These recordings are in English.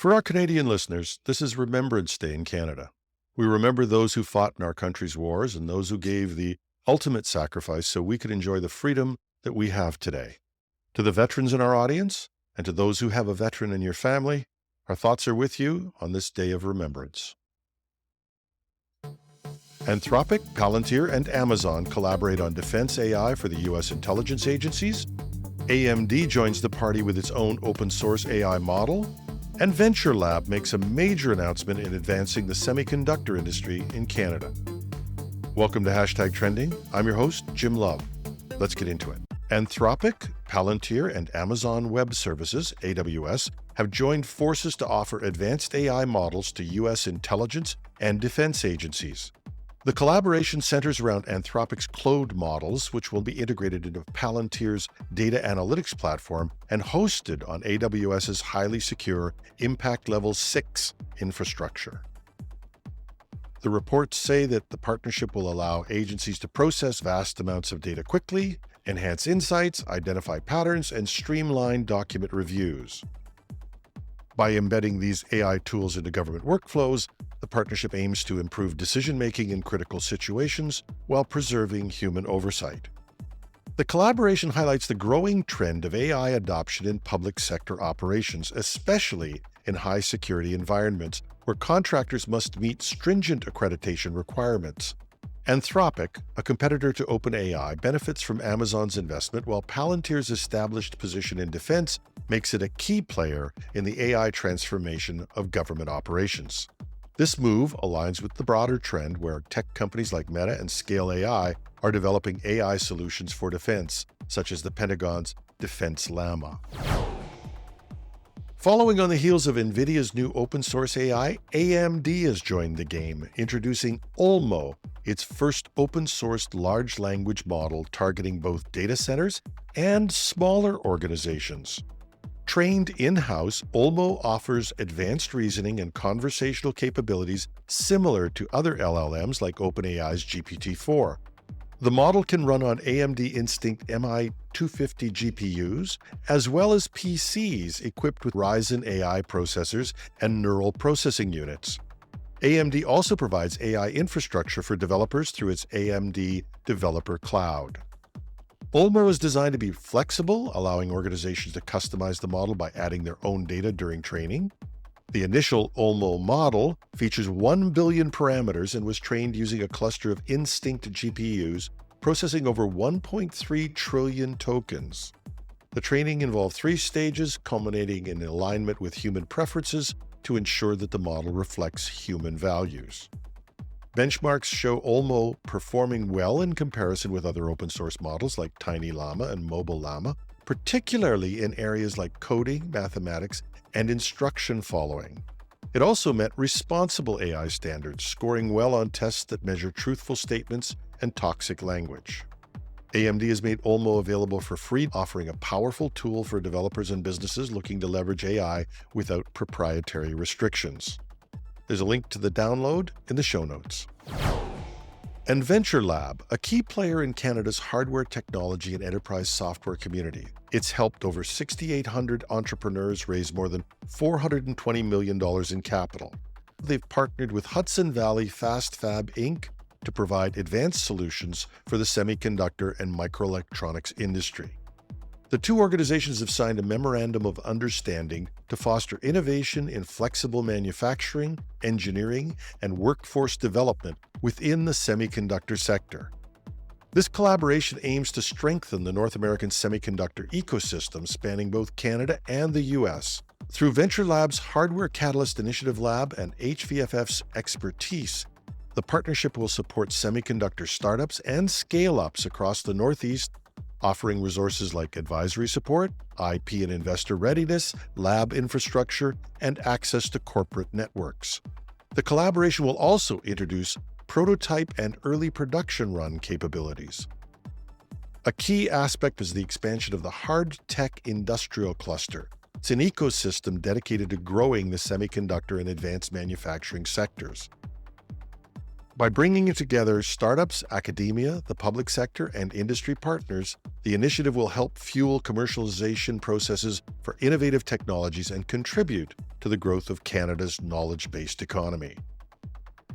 For our Canadian listeners, this is Remembrance Day in Canada. We remember those who fought in our country's wars and those who gave the ultimate sacrifice so we could enjoy the freedom that we have today. To the veterans in our audience, and to those who have a veteran in your family, our thoughts are with you on this day of remembrance. Anthropic, Palantir, and Amazon collaborate on defense AI for the U.S. intelligence agencies. AMD joins the party with its own open-source AI model. And VentureLab makes a major announcement in advancing the semiconductor industry in Canada. Welcome to #Trending. I'm your host, Jim Love. Let's get into it. Anthropic, Palantir, and Amazon Web Services, AWS, have joined forces to offer advanced AI models to U.S. intelligence and defense agencies. The collaboration centers around Anthropic's Claude models, which will be integrated into Palantir's data analytics platform and hosted on AWS's highly secure Impact Level 6 infrastructure. The reports say that the partnership will allow agencies to process vast amounts of data quickly, enhance insights, identify patterns, and streamline document reviews. By embedding these AI tools into government workflows, the partnership aims to improve decision-making in critical situations while preserving human oversight. The collaboration highlights the growing trend of AI adoption in public sector operations, especially in high-security environments where contractors must meet stringent accreditation requirements. Anthropic, a competitor to OpenAI, benefits from Amazon's investment, while Palantir's established position in defense makes it a key player in the AI transformation of government operations. This move aligns with the broader trend where tech companies like Meta and Scale AI are developing AI solutions for defense, such as the Pentagon's Defense Llama. Following on the heels of NVIDIA's new open-source AI, AMD has joined the game, introducing OLMo, its first open-sourced large language model targeting both data centers and smaller organizations. Trained in-house, OLMo offers advanced reasoning and conversational capabilities similar to other LLMs like OpenAI's GPT-4. The model can run on AMD Instinct MI250 GPUs, as well as PCs equipped with Ryzen AI processors and neural processing units. AMD also provides AI infrastructure for developers through its AMD Developer Cloud. OLMo is designed to be flexible, allowing organizations to customize the model by adding their own data during training. The initial OLMo model features 1 billion parameters and was trained using a cluster of Instinct GPUs, processing over 1.3 trillion tokens. The training involved 3 stages, culminating in alignment with human preferences to ensure that the model reflects human values. Benchmarks show OLMo performing well in comparison with other open-source models like TinyLlama and MobileLlama, particularly in areas like coding, mathematics, and instruction following. It also met responsible AI standards, scoring well on tests that measure truthful statements and toxic language. AMD has made OLMo available for free, offering a powerful tool for developers and businesses looking to leverage AI without proprietary restrictions. There's a link to the download in the show notes. And VentureLab, a key player in Canada's hardware technology and enterprise software community. It's helped over 6,800 entrepreneurs raise more than $420 million in capital. They've partnered with Hudson Valley Fast Fab Inc. to provide advanced solutions for the semiconductor and microelectronics industry. The two organizations have signed a memorandum of understanding to foster innovation in flexible manufacturing, engineering, and workforce development within the semiconductor sector. This collaboration aims to strengthen the North American semiconductor ecosystem spanning both Canada and the U.S. Through VentureLab's Hardware Catalyst Initiative Lab and HVFF's expertise, the partnership will support semiconductor startups and scale-ups across the Northeast, offering resources like advisory support, IP and investor readiness, lab infrastructure, and access to corporate networks. The collaboration will also introduce prototype and early production run capabilities. A key aspect is the expansion of the Hard Tech Industrial Cluster. It's an ecosystem dedicated to growing the semiconductor and advanced manufacturing sectors. By bringing together startups, academia, the public sector, and industry partners, the initiative will help fuel commercialization processes for innovative technologies and contribute to the growth of Canada's knowledge-based economy.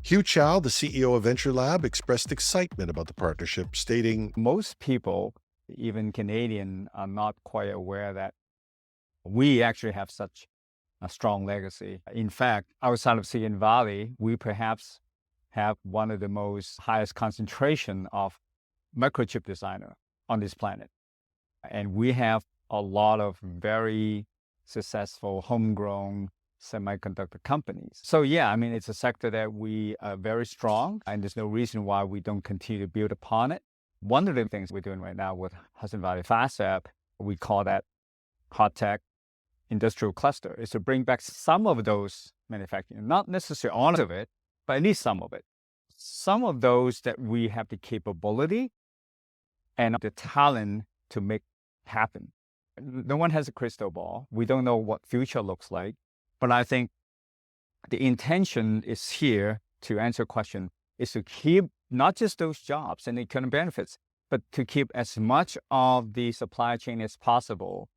Hugh Chow, the CEO of VentureLab, expressed excitement about the partnership, stating, Most people, even Canadian, are not quite aware that we actually have such a strong legacy. In fact, outside of Silicon Valley, we perhaps have one of the most highest concentration of microchip designer on this planet. And we have a lot of very successful homegrown semiconductor companies. So yeah, I mean, it's a sector that we are very strong, and there's no reason why we don't continue to build upon it. One of the things we're doing right now with Hudson Valley Fast Fab, we call that hot tech industrial cluster, is to bring back some of those manufacturing, not necessarily all of it, but at least some of it. Some of those that we have the capability and the talent to make happen. No one has a crystal ball. We don't know what future looks like. But I think the intention is here to answer a question, is to keep not just those jobs and the economic benefits, but to keep as much of the supply chain as possible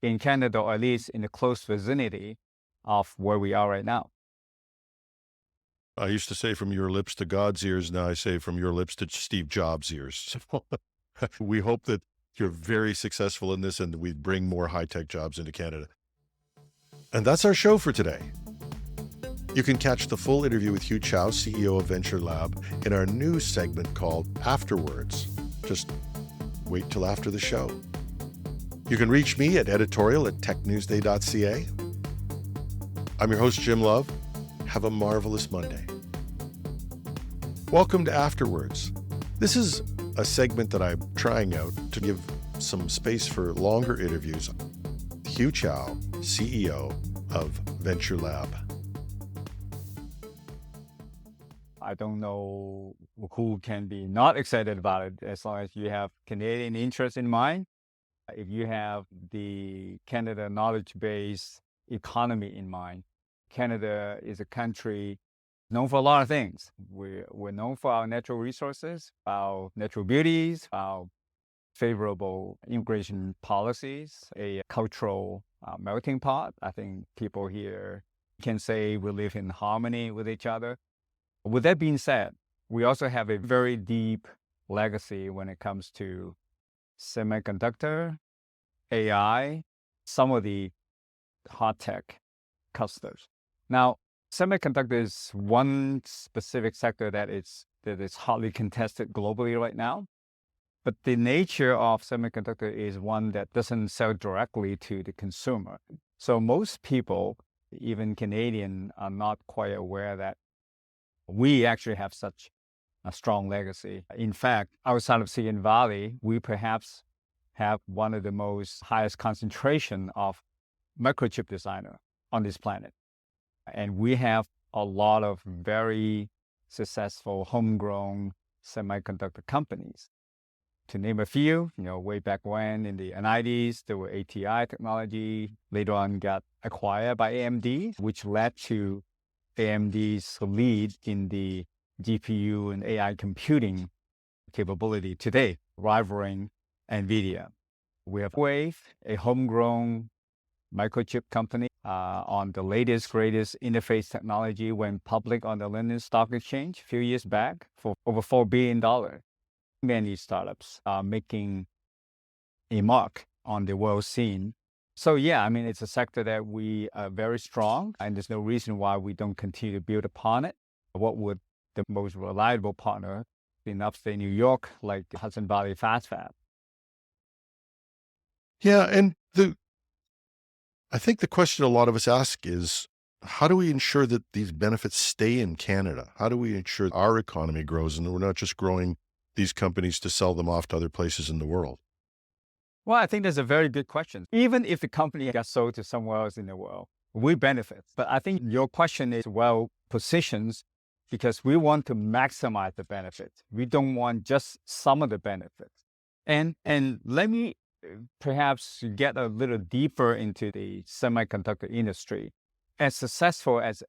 in Canada, or at least in the close vicinity of where we are right now. I used to say from your lips to God's ears. Now I say from your lips to Steve Jobs' ears. So we hope that you're very successful in this and we bring more high-tech jobs into Canada. And that's our show for today. You can catch the full interview with Hugh Chow, CEO of VentureLab, in our new segment called Afterwards. Just wait till after the show. You can reach me at editorial@technewsday.ca. I'm your host, Jim Love. Have a marvelous Monday. Welcome to Afterwards. This is a segment that I'm trying out to give some space for longer interviews. Hugh Chow, CEO of VentureLab. I don't know who can be not excited about it, as long as you have Canadian interest in mind. If you have the Canada knowledge-based economy in mind. Canada is a country known for a lot of things. We're known for our natural resources, our natural beauties, our favorable immigration policies, a cultural melting pot. I think people here can say we live in harmony with each other. With that being said, we also have a very deep legacy when it comes to semiconductor, AI, some of the hot tech clusters. Now, semiconductor is one specific sector that is hotly contested globally right now. But the nature of semiconductor is one that doesn't sell directly to the consumer. So most people, even Canadian, are not quite aware that we actually have such a strong legacy. In fact, outside of Silicon Valley, we perhaps have one of the most highest concentration of microchip designer on this planet. And we have a lot of very successful homegrown semiconductor companies. To name a few, way back when in the 90s, there were ATI technology, later on got acquired by AMD, which led to AMD's lead in the GPU and AI computing capability today, rivaling NVIDIA. We have Wave, a homegrown microchip company on the latest, greatest interface technology, went public on the London Stock Exchange a few years back for over $4 billion. Many startups are making a mark on the world scene. So yeah, I mean, it's a sector that we are very strong, and there's no reason why we don't continue to build upon it. What would the most reliable partner in upstate New York, like Hudson Valley Fast Fab? Yeah, and I think the question a lot of us ask is, how do we ensure that these benefits stay in Canada? How do we ensure our economy grows and we're not just growing these companies to sell them off to other places in the world? Well, I think that's a very good question. Even if the company got sold to somewhere else in the world, we benefit. But I think your question is well positioned because we want to maximize the benefits. We don't want just some of the benefits. And let me perhaps get a little deeper into the semiconductor industry. As successful as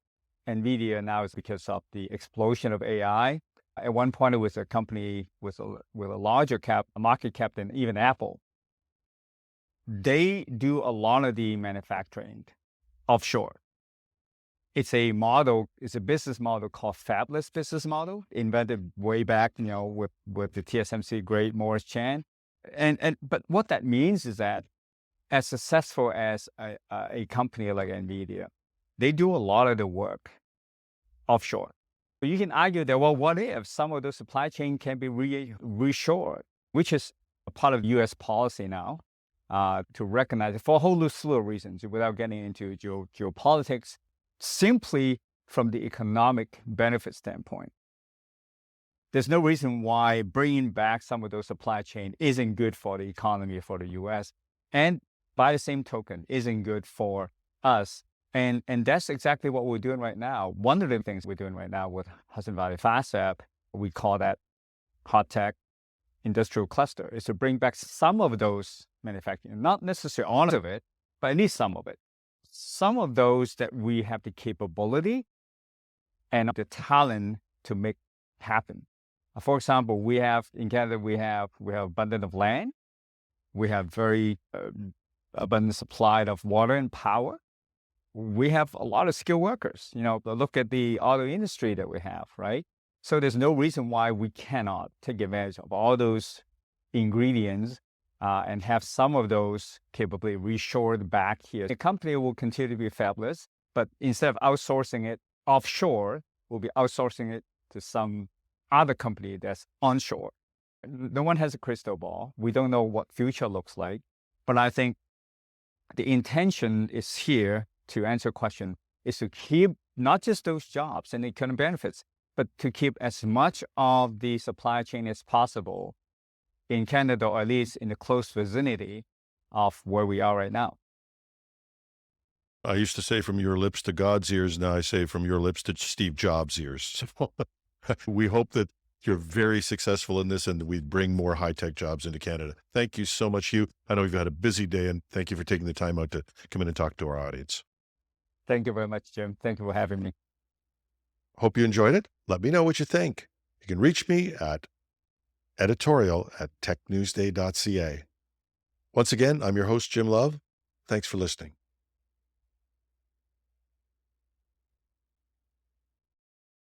NVIDIA now is because of the explosion of AI. At one point, it was a company with a larger market cap than even Apple. They do a lot of the manufacturing offshore. It's a model, it's a business model called fabless business model, invented way back, with the TSMC great Morris Chan. But what that means is that as successful as a company like NVIDIA, they do a lot of the work offshore. But you can argue that, well, what if some of the supply chain can be reshored, which is a part of US policy now, to recognize it for a whole slew of reasons without getting into geopolitics, simply from the economic benefit standpoint. There's no reason why bringing back some of those supply chain isn't good for the economy for the US, and by the same token, isn't good for us. And that's exactly what we're doing right now. One of the things we're doing right now with Hudson Valley Fast Lab, we call that hot tech industrial cluster, is to bring back some of those manufacturing, not necessarily all of it, but at least some of it. Some of those that we have the capability and the talent to make happen. For example, in Canada, we have abundance of land. We have very abundant supply of water and power. We have a lot of skilled workers. Look at the auto industry that we have, right? So there's no reason why we cannot take advantage of all those ingredients and have some of those capability reshored back here. The company will continue to be fabless, but instead of outsourcing it offshore, we'll be outsourcing it to some other company that's onshore. No one has a crystal ball. We don't know what future looks like, but I think the intention is here, to answer your question, is to keep not just those jobs and the economic benefits, but to keep as much of the supply chain as possible in Canada, or at least in the close vicinity of where we are right now. I used to say from your lips to God's ears. Now I say from your lips to Steve Jobs' ears. We hope that you're very successful in this and we bring more high-tech jobs into Canada. Thank you so much, Hugh. I know you've had a busy day, and thank you for taking the time out to come in and talk to our audience. Thank you very much, Jim. Thank you for having me. Hope you enjoyed it. Let me know what you think. You can reach me at editorial@technewsday.ca. Once again, I'm your host, Jim Love. Thanks for listening.